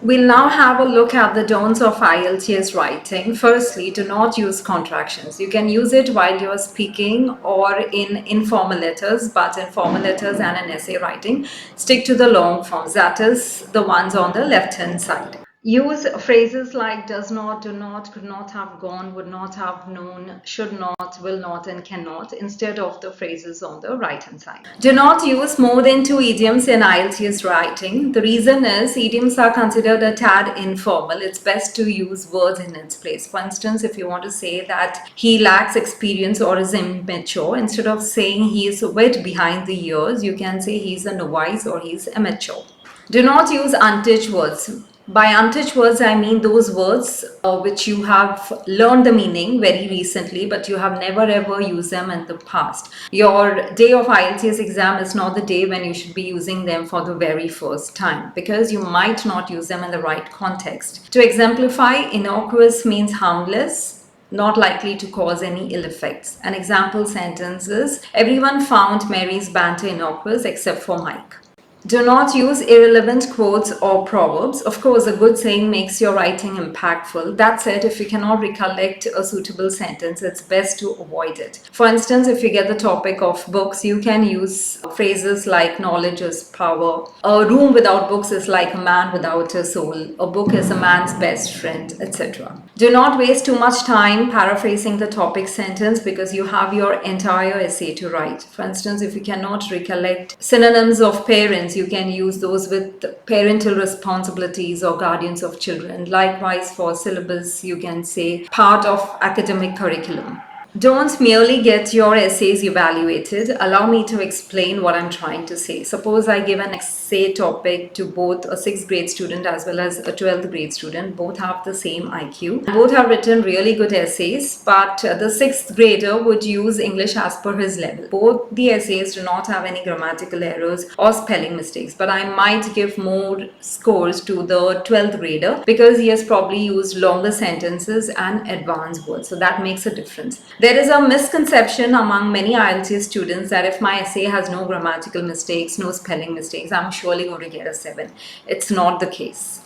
We'll now have a look at the don'ts of IELTS writing. Firstly, do not use contractions. You can use it while you're speaking or in informal letters, but in formal letters and in essay writing, stick to the long forms, that is the ones on the left-hand side. Use phrases like does not, do not, could not have gone, would not have known, should not, will not, and cannot instead of the phrases on the right hand side. Do not use more than two idioms in IELTS writing. The reason is idioms are considered a tad informal. It's best to use words in its place. For instance, if you want to say that he lacks experience or is immature, instead of saying he is wet behind the ears, you can say he's a novice or he's immature. Do not use untouched words. By untouched words, I mean those words which you have learned the meaning very recently, but you have never ever used them in the past. Your day of IELTS exam is not the day when you should be using them for the very first time, because you might not use them in the right context. To exemplify, innocuous means harmless, not likely to cause any ill effects. An example sentence is, everyone found Mary's banter innocuous except for Mike. Do not use irrelevant quotes or proverbs. Of course, a good saying makes your writing impactful. That said, if you cannot recollect a suitable sentence, it's best to avoid it. For instance, if you get the topic of books, you can use phrases like knowledge is power. A room without books is like a man without a soul. A book is a man's best friend, etc. Do not waste too much time paraphrasing the topic sentence because you have your entire essay to write. For instance, if you cannot recollect synonyms of parents, you can use those with parental responsibilities or guardians of children. Likewise, for syllabus, you can say part of academic curriculum. Don't merely get your essays evaluated. Allow me to explain what I'm trying to say. Suppose I give an essay topic to both a 6th grade student as well as a 12th grade student. Both have the same IQ. Both have written really good essays, but the 6th grader would use English as per his level. Both the essays do not have any grammatical errors or spelling mistakes, but I might give more scores to the 12th grader because he has probably used longer sentences and advanced words. So that makes a difference. There is a misconception among many IELTS students that if my essay has no grammatical mistakes, no spelling mistakes, I'm surely going to get a 7. It's not the case.